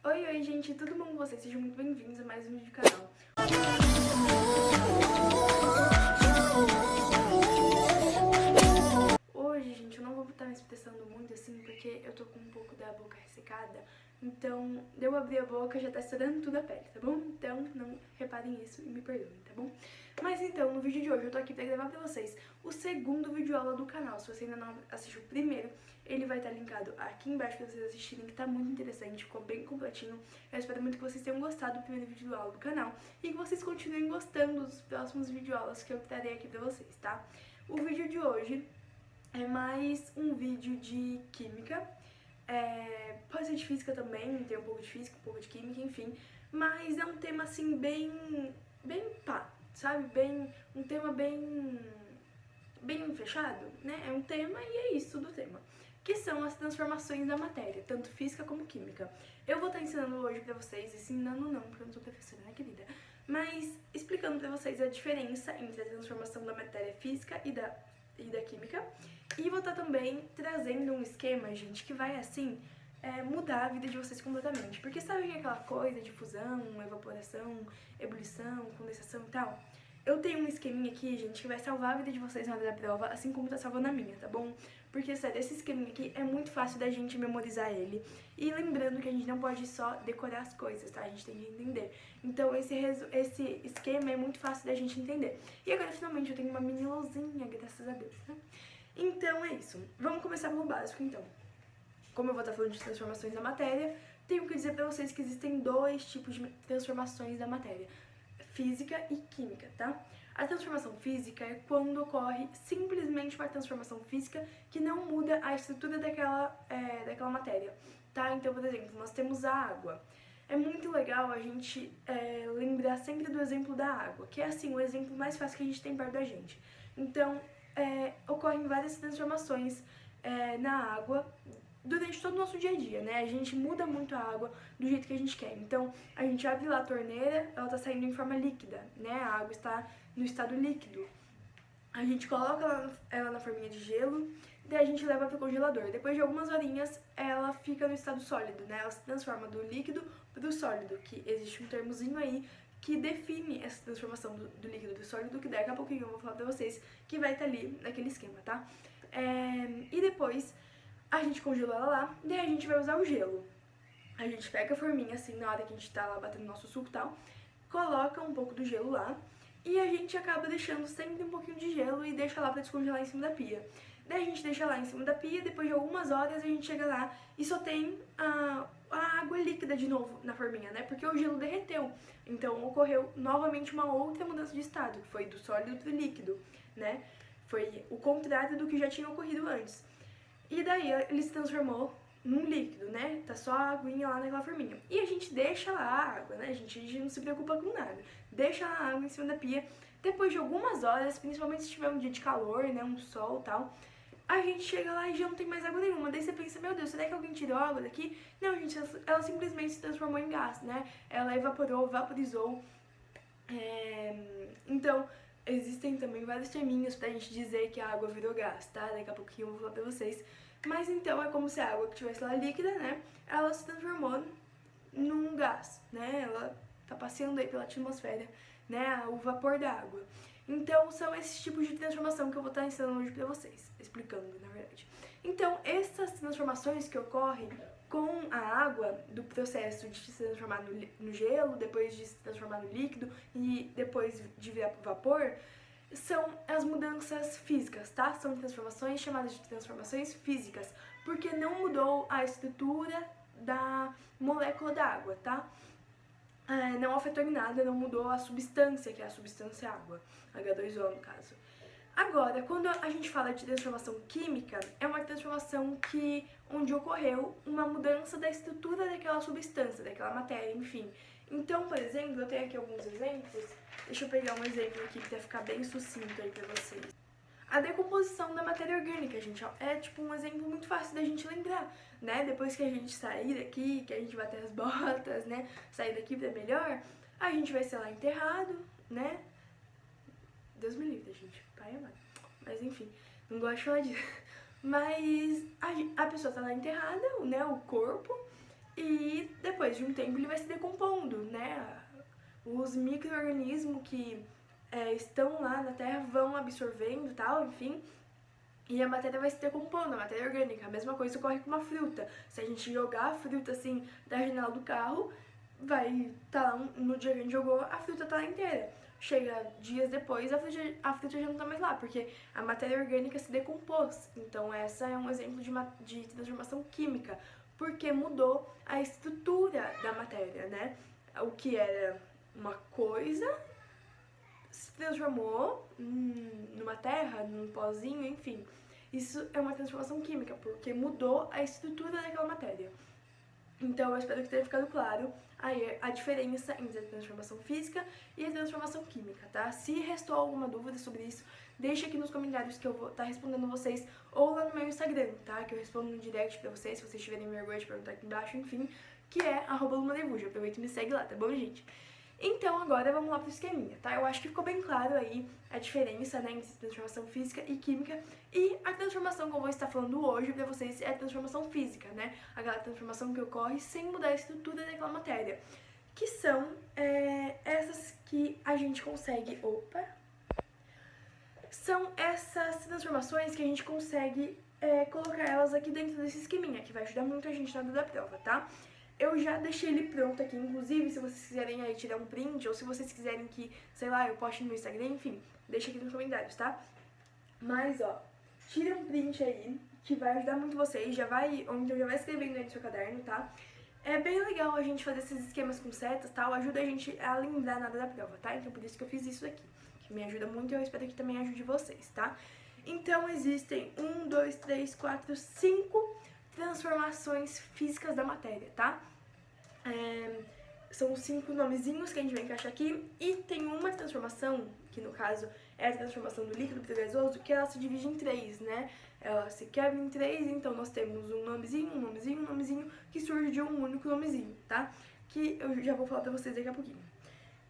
Oi, gente, tudo bom com vocês? Sejam muito bem-vindos a mais um vídeo do canal. Hoje, gente, eu não vou estar me expressando muito assim, porque eu tô com um pouco da boca ressecada. Então, eu abrir a boca, já tá estourando tudo a pele, tá bom? Então, não reparem isso e me perdoem, tá bom? Mas então, no vídeo de hoje, eu tô aqui pra gravar pra vocês o segundo vídeo aula do canal. Se você ainda não assistiu o primeiro, ele vai estar linkado aqui embaixo pra vocês assistirem, que tá muito interessante, ficou bem completinho. Eu espero muito que vocês tenham gostado do primeiro vídeo aula do canal e que vocês continuem gostando dos próximos videoaulas que eu trarei aqui pra vocês, tá? O vídeo de hoje é mais um vídeo de química, pode ser de física também, tem um pouco de física, um pouco de química, enfim, mas é um tema assim bem pá, sabe? Um tema bem fechado, né? É um tema e é isso do tema, que são as transformações da matéria, tanto física como química. Eu vou estar ensinando hoje pra vocês, ensinando não, porque eu não sou professora, né, querida? Mas explicando pra vocês a diferença entre a transformação da matéria física e da química. E vou estar também trazendo um esquema, gente, que vai assim mudar a vida de vocês completamente. Porque sabem aquela coisa de fusão, evaporação, ebulição, condensação e tal? Eu tenho um esqueminha aqui, gente, que vai salvar a vida de vocês na hora da prova, assim como tá salvando a minha, tá bom? Porque, sério, esse esqueminha aqui é muito fácil da gente memorizar ele. E lembrando que a gente não pode só decorar as coisas, tá? A gente tem que entender. Então, esse esquema é muito fácil da gente entender. E agora, finalmente, eu tenho uma mini lousinha, graças a Deus, né? Então, é isso. Vamos começar pelo básico, então. Como eu vou estar falando de transformações da matéria, tenho que dizer pra vocês que existem dois tipos de transformações da matéria: física e química, tá? A transformação física é quando ocorre simplesmente uma transformação física que não muda a estrutura daquela matéria, tá? Então, por exemplo, nós temos a água. É muito legal a gente lembrar sempre do exemplo da água, que é assim, o exemplo mais fácil que a gente tem perto da gente. Então, ocorrem várias transformações na água durante todo o nosso dia a dia, né? A gente muda muito a água do jeito que a gente quer. Então, a gente abre lá a torneira, ela tá saindo em forma líquida, né? A água está no estado líquido. A gente coloca ela na forminha de gelo, daí a gente leva pro congelador. Depois de algumas horinhas, ela fica no estado sólido, né? Ela se transforma do líquido pro sólido, que existe um termozinho aí que define essa transformação do líquido pro sólido, que daqui a pouquinho eu vou falar pra vocês, que vai estar ali naquele esquema, tá? E depois a gente congela ela lá, daí a gente vai usar o gelo. A gente pega a forminha assim, na hora que a gente tá lá batendo nosso suco e tal, coloca um pouco do gelo lá, e a gente acaba deixando sempre um pouquinho de gelo e deixa lá pra descongelar em cima da pia. Daí a gente deixa lá em cima da pia, depois de algumas horas a gente chega lá e só tem a água líquida de novo na forminha, né? Porque o gelo derreteu. Então ocorreu novamente uma outra mudança de estado, que foi do sólido pro líquido, né? Foi o contrário do que já tinha ocorrido antes. E daí ele se transformou num líquido, né? Tá só a aguinha lá naquela forminha. E a gente deixa lá a água, né? A gente não se preocupa com nada. Deixa a água em cima da pia. Depois de algumas horas, principalmente se tiver um dia de calor, né? Um sol e tal, a gente chega lá e já não tem mais água nenhuma. Daí você pensa, meu Deus, será que alguém tirou a água daqui? Não, gente, ela simplesmente se transformou em gás, né? Ela evaporou, vaporizou. Então, existem também vários terminhos pra gente dizer que a água virou gás, tá? Daqui a pouquinho eu vou falar pra vocês. Mas então é como se a água que estivesse lá líquida, né? Ela se transformou num gás, né? Ela tá passeando aí pela atmosfera, né? O vapor da água. Então são esses tipos de transformação que eu vou estar ensinando hoje pra vocês, explicando, na verdade. Então, essas transformações que ocorrem com a água, do processo de se transformar no gelo, depois de se transformar no líquido e depois de virar vapor, são as mudanças físicas, tá? São transformações chamadas de transformações físicas, porque não mudou a estrutura da molécula da água, tá? Não afetou em nada, não mudou a substância, que é a substância água, H2O no caso. Agora, quando a gente fala de transformação química, é uma transformação onde ocorreu uma mudança da estrutura daquela substância, daquela matéria, enfim. Então, por exemplo, eu tenho aqui alguns exemplos. Deixa eu pegar um exemplo aqui pra ficar bem sucinto aí pra vocês. A decomposição da matéria orgânica, gente, é tipo um exemplo muito fácil da gente lembrar, né? Depois que a gente sair daqui, que a gente bater as botas, né? Sair daqui pra melhor, a gente vai ser lá enterrado, né? Deus me livre, gente. Pai e mãe. Mas enfim, não gosto de falar disso. Mas a pessoa tá lá enterrada, né? O corpo. E depois de um tempo ele vai se decompondo, né? Os micro-organismos que estão lá na Terra vão absorvendo e tal, enfim, e a matéria vai se decompondo, a matéria orgânica. A mesma coisa ocorre com uma fruta. Se a gente jogar a fruta assim da janela do carro, vai estar lá no dia que a gente jogou, a fruta tá lá inteira. Chega dias depois, a fruta já não tá mais lá, porque a matéria orgânica se decompôs. Então essa é um exemplo de transformação química, porque mudou a estrutura da matéria, né? O que era uma coisa se transformou numa terra, num pozinho, enfim. Isso é uma transformação química, porque mudou a estrutura daquela matéria. Então, eu espero que tenha ficado claro aí a diferença entre a transformação física e a transformação química, tá? Se restou alguma dúvida sobre isso, deixa aqui nos comentários que eu vou estar respondendo vocês, ou lá no meu Instagram, tá? Que eu respondo no direct pra vocês, se vocês tiverem vergonha de perguntar aqui embaixo, enfim, que é @lumadevuja. Aproveita e me segue lá, tá bom, gente? Então, agora vamos lá pro esqueminha, tá? Eu acho que ficou bem claro aí a diferença, né, entre transformação física e química. E a transformação que eu vou estar falando hoje pra vocês é a transformação física, né? Aquela transformação que ocorre sem mudar a estrutura daquela matéria. Que são essas que a gente consegue... Opa! São essas transformações que a gente consegue colocar elas aqui dentro desse esqueminha, que vai ajudar muito a gente na hora da prova, tá? Eu já deixei ele pronto aqui, inclusive, se vocês quiserem aí tirar um print, ou se vocês quiserem que, sei lá, eu poste no Instagram, enfim, deixa aqui nos comentários, tá? Mas, ó, tira um print aí, que vai ajudar muito vocês, ou então já vai escrevendo aí no seu caderno, tá? É bem legal a gente fazer esses esquemas com setas, tal, ajuda a gente a lembrar nada da prova, tá? Então por isso que eu fiz isso aqui, que me ajuda muito e eu espero que também ajude vocês, tá? Então existem 1, 2, 3, 4, 5 transformações físicas da matéria, tá? São 5 nomezinhos que a gente vai encaixar aqui. E tem uma transformação, que no caso é a transformação do líquido para o gasoso, que ela se divide em 3, né? Ela se quebra em 3, então nós temos um nomezinho, um nomezinho, um nomezinho, que surge de um único nomezinho, tá? Que eu já vou falar pra vocês daqui a pouquinho.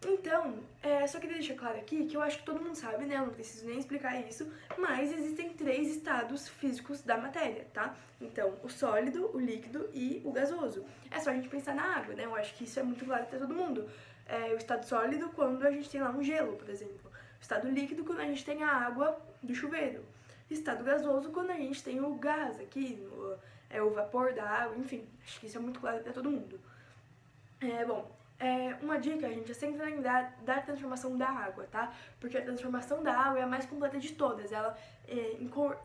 Então, só queria deixar claro aqui que eu acho que todo mundo sabe, né? Eu não preciso nem explicar isso, mas existem 3 estados físicos da matéria, tá? Então, o sólido, o líquido e o gasoso. É só a gente pensar na água, né? Eu acho que isso é muito claro pra todo mundo. O estado sólido quando a gente tem lá um gelo, por exemplo. O estado líquido quando a gente tem a água do chuveiro. O estado gasoso quando a gente tem o gás aqui, o vapor da água, enfim. Acho que isso é muito claro pra todo mundo. Uma dica, gente, é sempre lembrar da transformação da água, tá? Porque a transformação da água é a mais completa de todas. Ela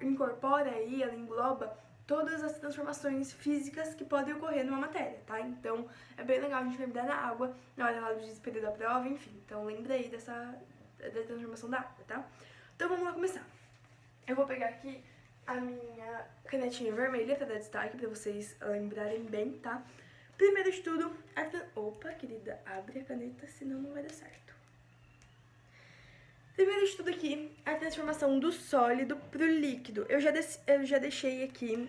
incorpora aí, ela engloba todas as transformações físicas que podem ocorrer numa matéria, tá? Então, é bem legal a gente lembrar da água na hora lá do desespero da prova, enfim. Então, lembra aí da transformação da água, tá? Então, vamos lá começar. Eu vou pegar aqui a minha canetinha vermelha pra dar destaque, pra vocês lembrarem bem, tá? Primeiro de tudo, opa, querida, abre a caneta, senão não vai dar certo. Primeiro de tudo aqui, a transformação do sólido pro líquido. Eu já deixei aqui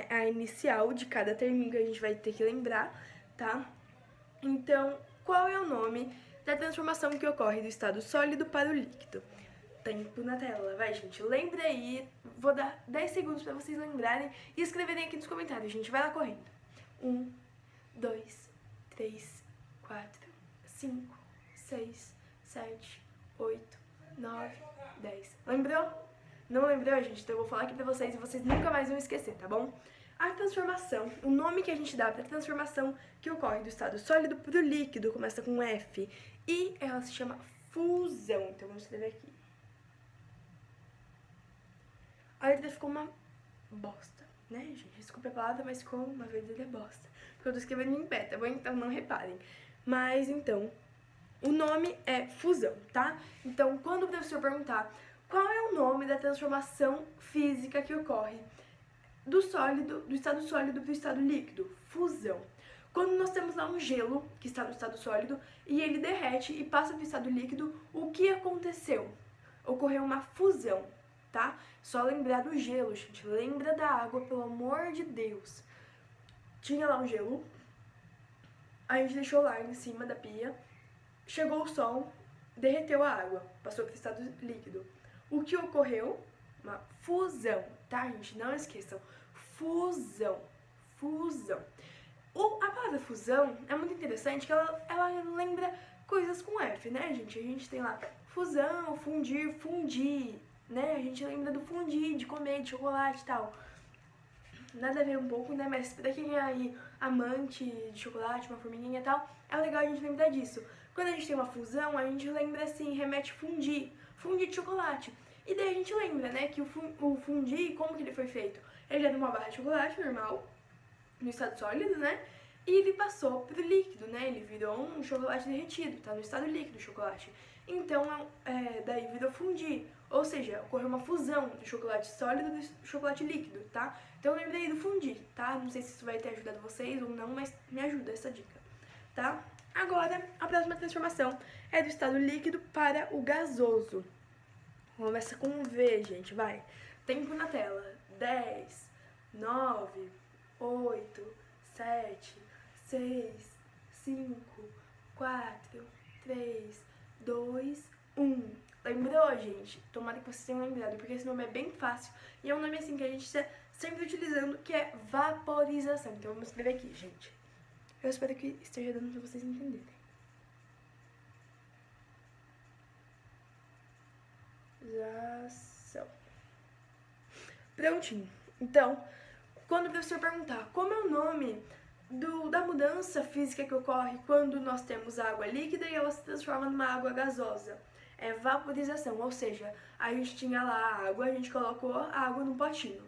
a inicial de cada terminho que a gente vai ter que lembrar, tá? Então, qual é o nome da transformação que ocorre do estado sólido para o líquido? Tempo na tela, vai, gente, lembra aí. Vou dar 10 segundos pra vocês lembrarem e escreverem aqui nos comentários, gente, vai lá correndo. 1, 2, 3, 4, 5, 6, 7, 8, 9, 10. Lembrou? Não lembrou, gente? Então eu vou falar aqui pra vocês e vocês nunca mais vão esquecer, tá bom? A transformação, o nome que a gente dá pra transformação que ocorre do estado sólido pro líquido começa com F e ela se chama fusão. Então vamos escrever aqui. A letra ficou uma bosta, né, gente? Desculpa a palavra, mas ficou uma verdadeira bosta. Porque eu tô escrevendo em pé, tá bom? Então não reparem. Mas então, o nome é fusão, tá? Então, quando o professor perguntar qual é o nome da transformação física que ocorre do estado sólido para o estado líquido? Fusão. Quando nós temos lá um gelo, que está no estado sólido, e ele derrete e passa para o estado líquido, o que aconteceu? Ocorreu uma fusão, tá? Só lembrar do gelo, gente. Lembra da água, pelo amor de Deus. Tinha lá um gelo, a gente deixou lá em cima da pia, chegou o sol, derreteu a água, passou para o estado líquido. O que ocorreu? Uma fusão, tá, gente? Não esqueçam. Fusão. Fusão. A palavra fusão é muito interessante, que ela lembra coisas com F, né, gente? A gente tem lá fusão, fundir, fundir, né? A gente lembra do fundir, de comer, de chocolate e tal. Nada a ver um pouco, né? Mas pra quem é aí amante de chocolate, uma formiguinha e tal, é legal a gente lembrar disso. Quando a gente tem uma fusão, a gente lembra assim, remete fundir, fundir de chocolate. E daí a gente lembra, né, que o fundir, como que ele foi feito? Ele era uma barra de chocolate normal, no estado sólido, né? E ele passou pro líquido, né? Ele virou um chocolate derretido, tá no estado líquido o chocolate. Então, daí virou fundir, ou seja, ocorreu uma fusão do chocolate sólido do chocolate líquido, tá? Então eu lembrei do fundir, tá? Não sei se isso vai ter ajudado vocês ou não, mas me ajuda essa dica, tá? Agora, a próxima transformação é do estado líquido para o gasoso. Começa com um V, gente, vai. Tempo na tela. 10, 9, 8, 7, 6, 5, 4, 3, 2, 1. Lembrou, gente? Tomara que vocês tenham lembrado, porque esse nome é bem fácil e é um nome assim que a gente está sempre utilizando, que é vaporização. Então vamos escrever aqui, gente. Eu espero que esteja dando para vocês entenderem. Vaporização. Prontinho. Então, quando o professor perguntar como é o nome da mudança física que ocorre quando nós temos água líquida e ela se transforma numa água gasosa, é vaporização, ou seja, a gente tinha lá a água, a gente colocou a água num potinho.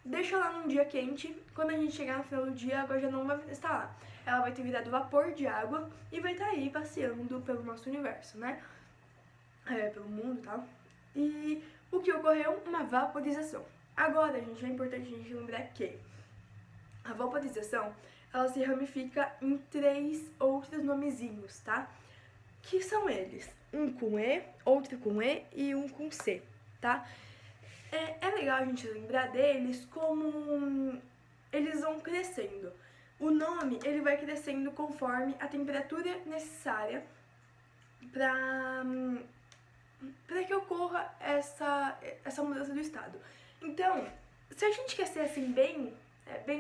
Deixa lá num dia quente, quando a gente chegar no final do dia, a água já não vai estar lá. Ela vai ter virado vapor de água e vai estar aí passeando pelo nosso universo, né? Pelo mundo e tal. E o que ocorreu? Uma vaporização. Agora, gente, é importante a gente lembrar que a vaporização, ela se ramifica em 3 outros nomezinhos, tá? Que são eles, um com E, outro com E e um com C, tá? É legal a gente lembrar deles como eles vão crescendo. O nome, ele vai crescendo conforme a temperatura necessária para que ocorra essa mudança do estado. Então, se a gente quer ser assim bem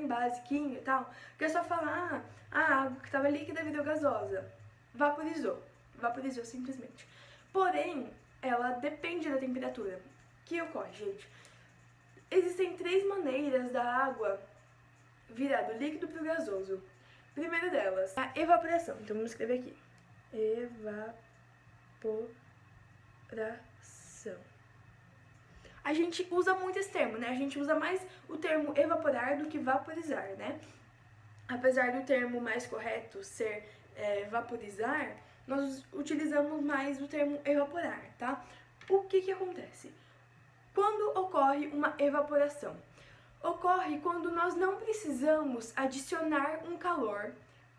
basiquinho e tal, que é só falar, a água que estava líquida virou gasosa, vaporizou simplesmente. Porém, ela depende da temperatura. O que ocorre, gente? Existem 3 maneiras da água virar do líquido para o gasoso. Primeira delas, a evaporação. Então vamos escrever aqui. Evaporação. A gente usa muito esse termo, né? A gente usa mais o termo evaporar do que vaporizar, né? Apesar do termo mais correto ser vaporizar, nós utilizamos mais o termo evaporar, tá? O que acontece? Quando ocorre uma evaporação? Ocorre quando nós não precisamos adicionar um calor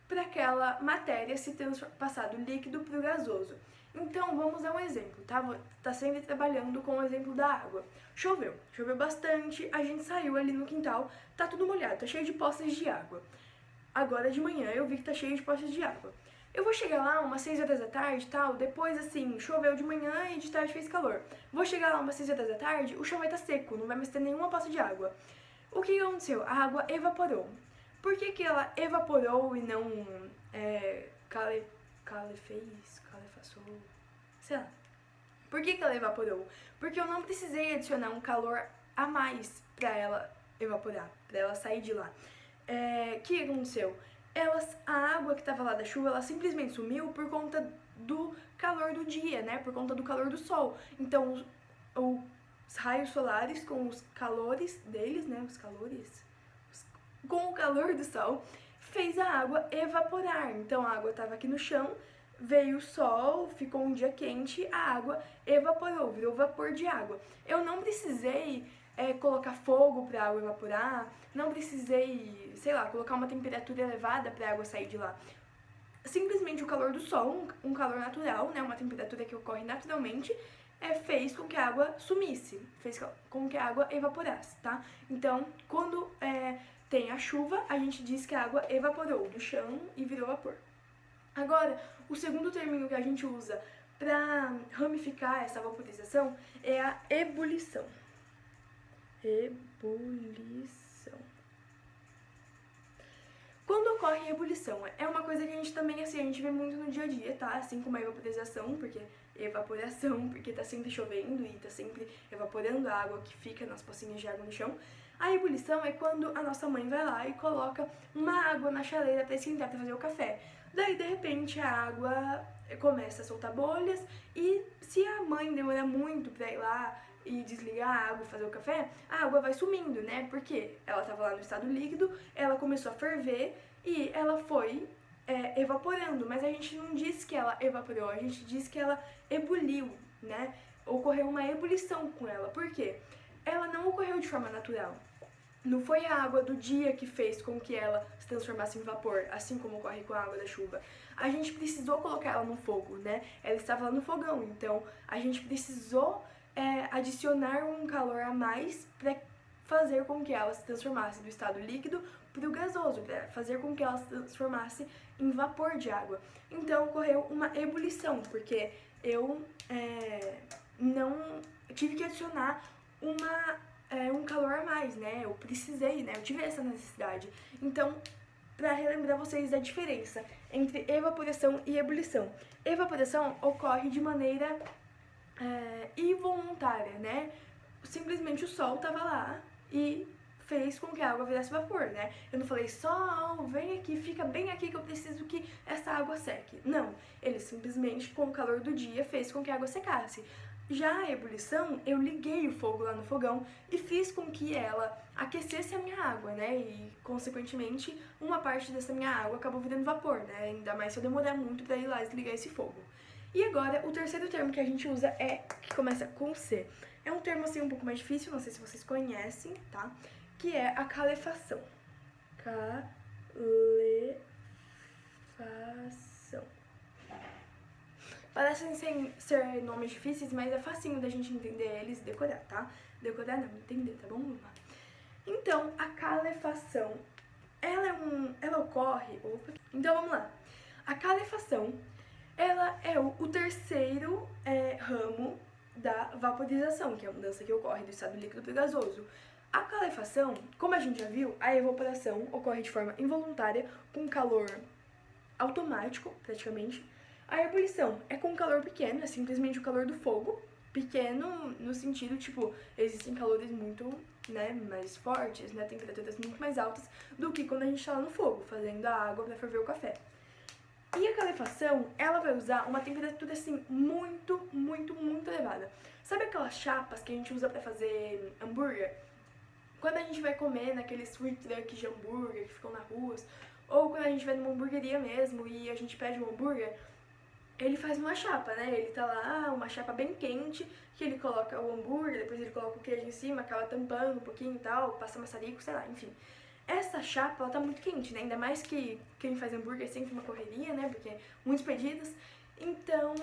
para aquela matéria se passar do líquido para o gasoso. Então, vamos dar um exemplo, tá? Tá sempre trabalhando com o exemplo da água. Choveu bastante, a gente saiu ali no quintal, tá tudo molhado, tá cheio de poças de água. Agora de manhã eu vi que tá cheio de poças de água. Eu vou chegar lá umas 6 horas da tarde e tal, depois assim, choveu de manhã e de tarde fez calor. Vou chegar lá umas 6 horas da tarde, o chão vai estar seco, não vai mais ter nenhuma poça de água. O que aconteceu? A água evaporou. Por que ela evaporou e não calefaçou? Sei lá. Por que ela evaporou? Porque eu não precisei adicionar um calor a mais pra ela evaporar, pra ela sair de lá. O que aconteceu? A água que estava lá da chuva, ela simplesmente sumiu por conta do calor do dia, né? Por conta do calor do sol. Então, os raios solares com os calores deles, né? Com o calor do sol, fez a água evaporar. Então, a água estava aqui no chão, veio o sol, ficou um dia quente, a água evaporou, virou vapor de água. Eu não precisei colocar fogo para a água evaporar, não precisei, sei lá, colocar uma temperatura elevada para a água sair de lá. Simplesmente o calor do sol, um calor natural, né, uma temperatura que ocorre naturalmente, fez com que a água sumisse, fez com que a água evaporasse, tá? Então, quando tem a chuva, a gente diz que a água evaporou do chão e virou vapor. Agora, o segundo termo que a gente usa para ramificar essa vaporização é a ebulição. Ebulição. Quando ocorre ebulição, é uma coisa que a gente também, assim, a gente vê muito no dia a dia, tá? Assim como a evaporação, porque tá sempre chovendo e tá sempre evaporando a água que fica nas pocinhas de água no chão. A ebulição é quando a nossa mãe vai lá e coloca uma água na chaleira pra esquentar, pra fazer o café. Daí, de repente, a água começa a soltar bolhas e se a mãe demora muito pra ir lá e desligar a água e fazer o café, a água vai sumindo, né? Porque ela tava lá no estado líquido, ela começou a ferver e ela foi evaporando, mas a gente não diz que ela evaporou, a gente diz que ela ebuliu, né? Ocorreu uma ebulição com ela. Por quê? Ela não ocorreu de forma natural. Não foi a água do dia que fez com que ela se transformasse em vapor, assim como ocorre com a água da chuva. A gente precisou colocar ela no fogo, né? Ela estava lá no fogão, então a gente precisou adicionar um calor a mais para fazer com que ela se transformasse do estado líquido para o gasoso, para fazer com que ela se transformasse em vapor de água. Então ocorreu uma ebulição, porque eu não tive que adicionar um calor a mais, né? Eu precisei, né? Eu tive essa necessidade. Então, para relembrar vocês da diferença entre evaporação e ebulição. Evaporação ocorre de maneira involuntária, né? Simplesmente o sol tava lá e fez com que a água virasse vapor, né? Eu não falei, sol, vem aqui, fica bem aqui que eu preciso que essa água seque. Não, ele simplesmente, com o calor do dia, fez com que a água secasse. Já a ebulição, eu liguei o fogo lá no fogão e fiz com que ela aquecesse a minha água, né? E, consequentemente, uma parte dessa minha água acabou virando vapor, né? Ainda mais se eu demorar muito pra ir lá desligar esse fogo. E agora, o terceiro termo que a gente usa que começa com C. É um termo, assim, um pouco mais difícil, não sei se vocês conhecem, tá? Que é a calefação. Calefação. Parecem ser nomes difíceis, mas é facinho da gente entender eles e decorar, tá? Decorar não, entender, tá bom? Vamos lá. Então, a calefação, ela ocorre... Opa. Então, vamos lá. A calefação, ela é o terceiro ramo da vaporização, que é a mudança que ocorre do estado líquido para o gasoso. A calefação, como a gente já viu, a evaporação ocorre de forma involuntária, com calor automático, praticamente. A ebulição é com calor pequeno, é simplesmente o calor do fogo. Pequeno no sentido, tipo, existem calores muito, né, mais fortes, né, temperaturas muito mais altas do que quando a gente tá lá no fogo, fazendo a água para ferver o café. E a calefação, ela vai usar uma temperatura, assim, muito, muito, muito elevada. Sabe aquelas chapas que a gente usa pra fazer hambúrguer? Quando a gente vai comer naqueles food trucks de hambúrguer que ficam na rua, ou quando a gente vai numa hamburgueria mesmo e a gente pede um hambúrguer, ele faz uma chapa, né? Ele tá lá, uma chapa bem quente, que ele coloca o hambúrguer, depois ele coloca o queijo em cima, acaba tampando um pouquinho e tal, passa maçarico, sei lá, enfim. Essa chapa, ela tá muito quente, né? Ainda mais que quem faz hambúrguer é sempre uma correria, né? Porque muitos pedidos. Então,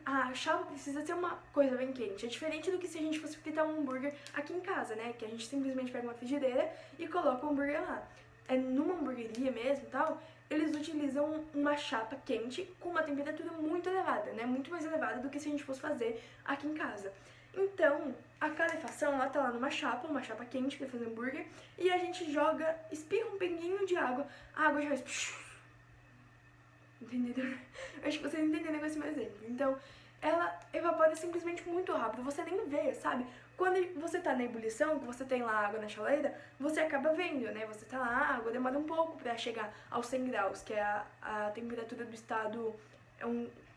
a chapa precisa ser uma coisa bem quente. É diferente do que se a gente fosse fritar um hambúrguer aqui em casa, né? Que a gente simplesmente pega uma frigideira e coloca o hambúrguer lá. Numa hamburgueria mesmo e tal, eles utilizam uma chapa quente com uma temperatura muito elevada, né? Muito mais elevada do que se a gente fosse fazer aqui em casa. Então, a calefação, ela tá lá numa chapa quente pra fazer hambúrguer, e a gente espirra um pinguinho de água, a água já vai... Entendeu? Acho que vocês entenderam com esse meu exemplo. Então, ela evapora simplesmente muito rápido, você nem vê, sabe? Quando você tá na ebulição, que você tem lá água na chaleira, você acaba vendo, né? Você tá lá, a água demora um pouco pra chegar aos 100 graus, que é a temperatura do estado,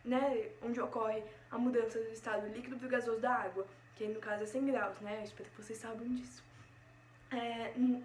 né? Onde ocorre a mudança do estado líquido pro gasoso da água, que no caso é 100 graus, né? Eu espero que vocês saibam disso.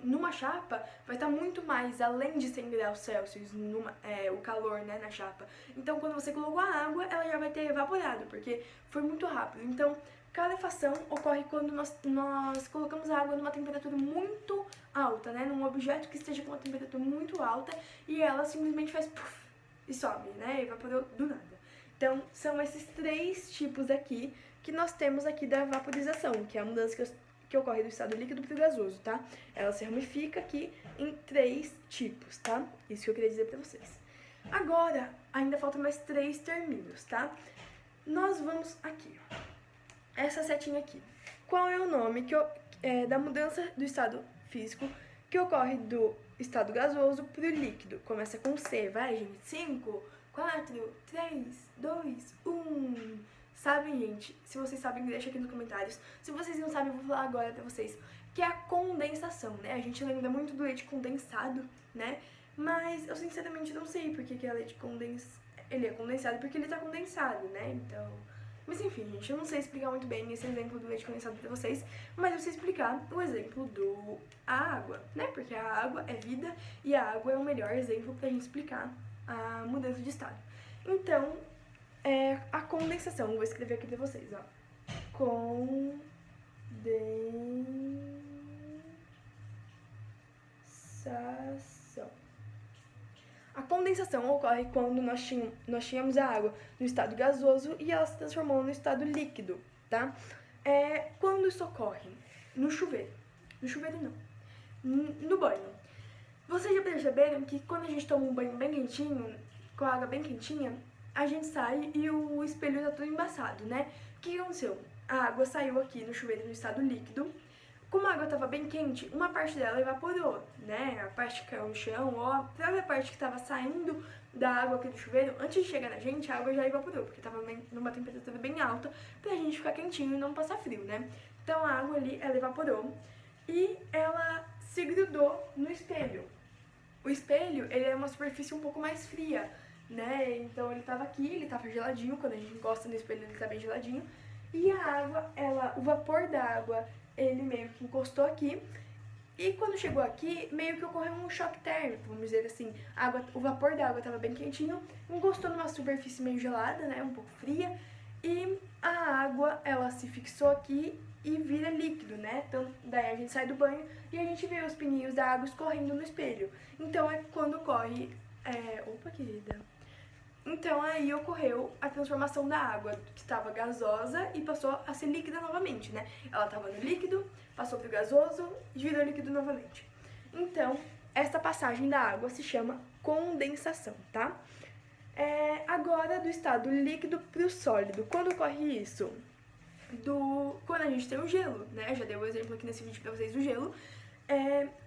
Numa chapa vai estar muito mais além de 100 graus Celsius o calor, né, na chapa. Então quando você colocou a água, ela já vai ter evaporado, porque foi muito rápido. Então calefação ocorre quando nós colocamos a água numa temperatura muito alta, né, num objeto que esteja com uma temperatura muito alta, e ela simplesmente faz puff e sobe, né, evaporou do nada. Então são esses três tipos aqui que nós temos aqui da vaporização, que é a mudança que ocorre do estado líquido para o gasoso, tá? Ela se ramifica aqui em 3 tipos, tá? Isso que eu queria dizer pra vocês. Agora, ainda faltam mais 3 terminhos, tá? Nós vamos aqui, ó. Essa setinha aqui. Qual é o nome da mudança do estado físico que ocorre do estado gasoso pro líquido. Começa com C, vai, gente? 5, 4, 3, 2, 1. Sabem, gente? Se vocês sabem, deixa aqui nos comentários. Se vocês não sabem, eu vou falar agora pra vocês. Que é a condensação, né? A gente lembra muito do leite condensado, né? Mas eu sinceramente não sei por que é leite condensado. Ele é condensado porque ele tá condensado, né? Então... Mas enfim, gente, eu não sei explicar muito bem esse exemplo do leite condensado pra vocês, mas eu sei explicar o exemplo a água, né? Porque a água é vida e a água é o melhor exemplo pra gente explicar a mudança de estado. Então, a condensação, vou escrever aqui pra vocês, ó. Condensação. A condensação ocorre quando nós tínhamos a água no estado gasoso e ela se transformou no estado líquido, tá? Quando isso ocorre? No chuveiro. No chuveiro não. No banho. Vocês já perceberam que quando a gente toma um banho bem quentinho, com a água bem quentinha, a gente sai e o espelho tá todo embaçado, né? O que aconteceu? A água saiu aqui no chuveiro no estado líquido. Como a água estava bem quente, uma parte dela evaporou, né? A parte que caiu no chão, ó, a própria parte que estava saindo da água aqui do chuveiro, antes de chegar na gente, a água já evaporou, porque estava numa temperatura bem alta pra gente ficar quentinho e não passar frio, né? Então a água ali, ela evaporou e ela se grudou no espelho. O espelho, ele é uma superfície um pouco mais fria, né? Então ele tava aqui, ele tava geladinho, quando a gente encosta no espelho ele tá bem geladinho. E a água, o vapor da água, ele meio que encostou aqui. E quando chegou aqui, meio que ocorreu um choque térmico, vamos dizer assim. O vapor da água estava bem quentinho, encostou numa superfície meio gelada, né, um pouco fria. E a água, ela se fixou aqui e vira líquido, né? Então, daí a gente sai do banho e a gente vê os pininhos da água escorrendo no espelho. Então, é quando ocorre... Opa, querida... Então, aí ocorreu a transformação da água, que estava gasosa e passou a ser líquida novamente, né? Ela estava no líquido, passou para o gasoso e virou líquido novamente. Então, essa passagem da água se chama condensação, tá? Agora, do estado líquido para o sólido. Quando ocorre isso? Quando a gente tem o gelo, né? Já dei o exemplo aqui nesse vídeo para vocês do gelo.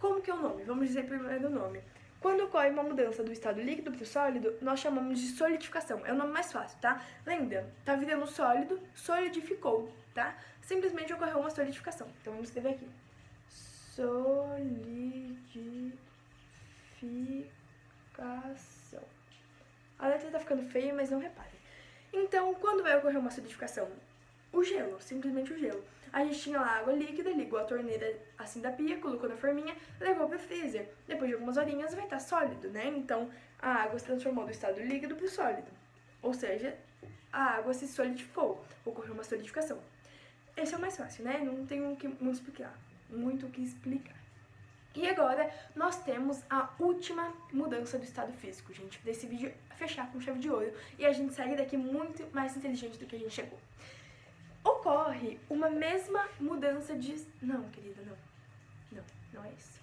Como que é o nome? Vamos dizer primeiro o nome. Quando ocorre uma mudança do estado líquido para o sólido, nós chamamos de solidificação. É o nome mais fácil, tá? Lembra? Tá virando sólido, solidificou, tá? Simplesmente ocorreu uma solidificação. Então, vamos escrever aqui. Solidificação. A letra tá ficando feia, mas não reparem. Então, quando vai ocorrer uma solidificação? O gelo, simplesmente o gelo. A gente tinha lá água líquida, ligou a torneira assim da pia, colocou na forminha, levou pro freezer. Depois de algumas horinhas vai estar sólido, né? Então a água se transformou do estado líquido pro sólido. Ou seja, a água se solidificou, ocorreu uma solidificação. Esse é o mais fácil, né? Não tem muito o que explicar. E agora nós temos a última mudança do estado físico, gente. Desse vídeo fechar com chave de ouro e a gente sair daqui muito mais inteligente do que a gente chegou. Ocorre uma mesma mudança de... Não, querida, não é isso.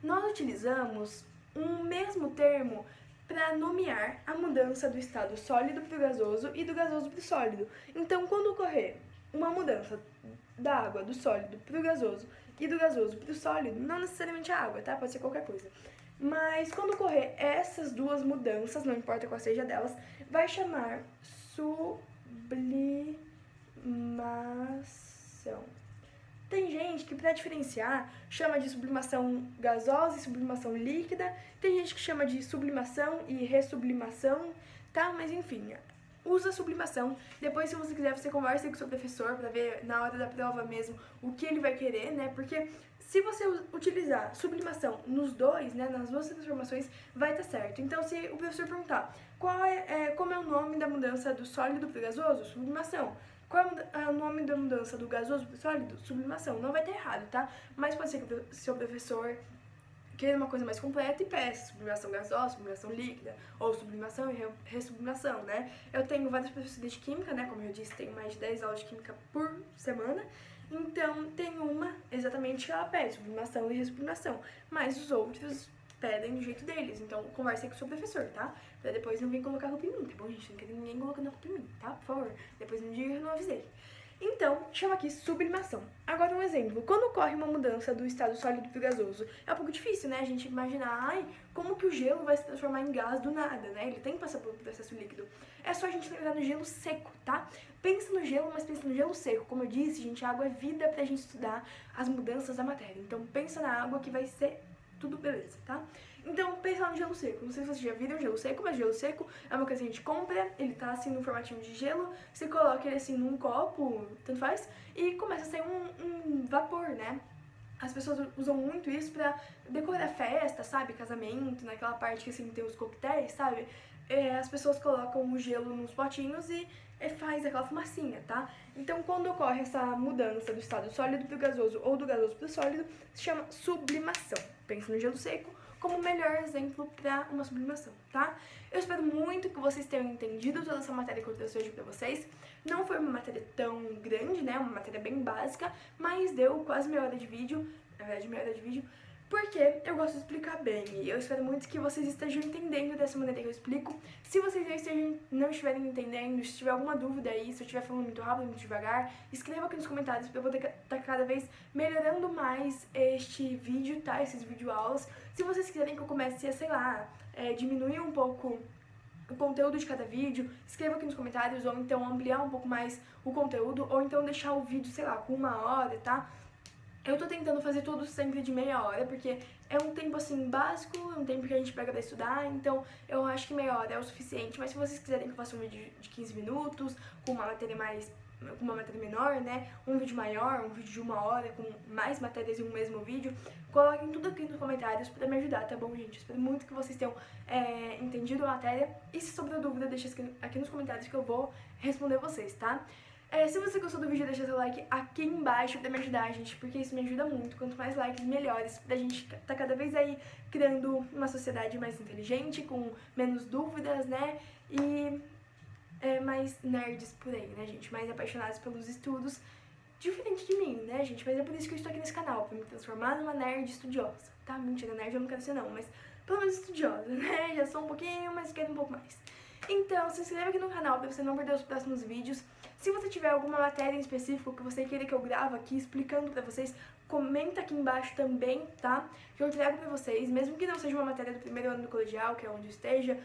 Nós utilizamos um mesmo termo para nomear a mudança do estado sólido para o gasoso e do gasoso para o sólido. Então, quando ocorrer uma mudança da água do sólido para o gasoso e do gasoso para o sólido, não necessariamente a água, tá? Pode ser qualquer coisa. Mas quando ocorrer essas duas mudanças, não importa qual seja delas, vai chamar sublimação. Tem gente que, para diferenciar, chama de sublimação gasosa e sublimação líquida. Tem gente que chama de sublimação e ressublimação, tá? Mas enfim, usa sublimação. Depois, se você quiser, você conversa com o seu professor para ver na hora da prova mesmo o que ele vai querer, né? Porque se você utilizar sublimação nos dois, né, nas duas transformações, vai estar certo. Então, se o professor perguntar como é o nome da mudança do sólido para o gasoso, sublimação. Qual é o nome da mudança do gasoso para o sólido? Sublimação. Não vai ter errado, tá? Mas pode ser que o seu professor queira uma coisa mais completa e peça sublimação gasosa, sublimação líquida, ou sublimação e ressublimação, né? Eu tenho vários professores de química, né? Como eu disse, tenho mais de 10 aulas de química por semana. Então, tem uma exatamente que ela pede sublimação e ressublimação. Mas os outros pedem do jeito deles. Então, converse com o seu professor, tá? Pra depois não vir colocar culpa em mim, tá bom, gente? Não quero ninguém colocando a culpa em mim, tá? Por favor. Depois um dia eu não avisei. Então, chama aqui sublimação. Agora um exemplo, quando ocorre uma mudança do estado sólido para o gasoso, é um pouco difícil, né, a gente imaginar, como que o gelo vai se transformar em gás do nada, né, ele tem que passar pelo processo líquido. É só a gente lembrar no gelo seco, tá? Pensa no gelo, mas pensa no gelo seco. Como eu disse, gente, a água é vida pra gente estudar as mudanças da matéria. Então pensa na água que vai ser tudo beleza, tá? Então, pensa no gelo seco. Não sei se vocês já viram gelo seco, mas gelo seco é uma coisa que a gente compra, ele tá assim no formatinho de gelo, você coloca ele assim num copo, tanto faz, e começa a sair um vapor, né? As pessoas usam muito isso pra decorar festa, sabe? Casamento, naquela parte que assim tem os coquetéis, sabe? As pessoas colocam o gelo nos potinhos e faz aquela fumacinha, tá? Então, quando ocorre essa mudança do estado sólido pro gasoso ou do gasoso pro sólido, se chama sublimação. Pensa no gelo seco como o melhor exemplo para uma sublimação, tá? Eu espero muito que vocês tenham entendido toda essa matéria que eu trouxe hoje pra vocês. Não foi uma matéria tão grande, né? Uma matéria bem básica, mas deu quase meia hora de vídeo, na verdade meia hora de vídeo, porque eu gosto de explicar bem, e eu espero muito que vocês estejam entendendo dessa maneira que eu explico. Se vocês não estiverem entendendo, se tiver alguma dúvida aí, se eu estiver falando muito rápido, muito devagar, escreva aqui nos comentários pra eu poder estar cada vez melhorando mais este vídeo, tá? Esses videoaulas. Se vocês quiserem que eu comece a, sei lá, diminuir um pouco o conteúdo de cada vídeo, escreva aqui nos comentários, ou então ampliar um pouco mais o conteúdo, ou então deixar o vídeo, sei lá, com 1 hora, tá? Eu tô tentando fazer tudo sempre de meia hora, porque é um tempo, assim, básico, é um tempo que a gente pega pra estudar, então eu acho que meia hora é o suficiente, mas se vocês quiserem que eu faça um vídeo de 15 minutos, com uma matéria menor, né, um vídeo maior, um vídeo de 1 hora, com mais matérias em um mesmo vídeo, coloquem tudo aqui nos comentários pra me ajudar, tá bom, gente? Espero muito que vocês tenham entendido a matéria, e se sobrar dúvida, deixa aqui nos comentários que eu vou responder vocês, tá? Se você gostou do vídeo, deixa seu like aqui embaixo pra me ajudar, gente, porque isso me ajuda muito. Quanto mais likes, melhores, pra gente tá cada vez aí criando uma sociedade mais inteligente, com menos dúvidas, né, e mais nerds por aí, né, gente, mais apaixonados pelos estudos, diferente de mim, né, gente, mas é por isso que eu estou aqui nesse canal, pra me transformar numa nerd estudiosa, tá? Mentira, nerd eu não quero ser não, mas pelo menos estudiosa, né, já sou um pouquinho, mas quero um pouco mais. Então, se inscreve aqui no canal pra você não perder os próximos vídeos. Se você tiver alguma matéria em específico que você queira que eu grave aqui explicando pra vocês, comenta aqui embaixo também, tá? Que eu trago pra vocês, mesmo que não seja uma matéria do 1º ano do colegial, que é onde eu esteja,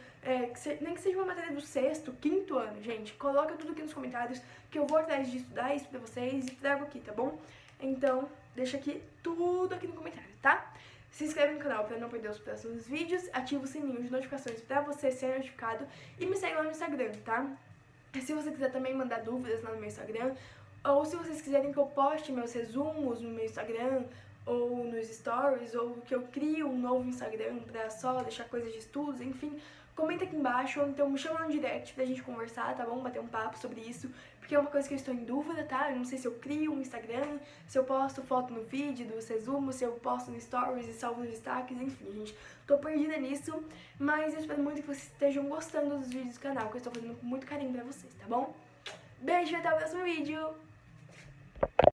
nem que seja uma matéria do 6º, 5º ano, gente. Coloca tudo aqui nos comentários que eu vou atrás de estudar isso pra vocês e trago aqui, tá bom? Então, deixa aqui tudo aqui no comentário, tá? Se inscreve no canal pra não perder os próximos vídeos, ativa o sininho de notificações pra você ser notificado e me segue lá no Instagram, tá? Se você quiser também mandar dúvidas lá no meu Instagram, ou se vocês quiserem que eu poste meus resumos no meu Instagram, ou nos stories, ou que eu crie um novo Instagram pra só deixar coisas de estudos, enfim, comenta aqui embaixo, ou então me chama no direct pra gente conversar, tá bom? Bater um papo sobre isso, porque é uma coisa que eu estou em dúvida, tá? Eu não sei se eu crio um Instagram, se eu posto foto no vídeo dos resumos, se eu posto no stories e salvo nos destaques, enfim, gente, tô perdida nisso, mas eu espero muito que vocês estejam gostando dos vídeos do canal, que eu estou fazendo com muito carinho pra vocês, tá bom? Beijo e até o próximo vídeo!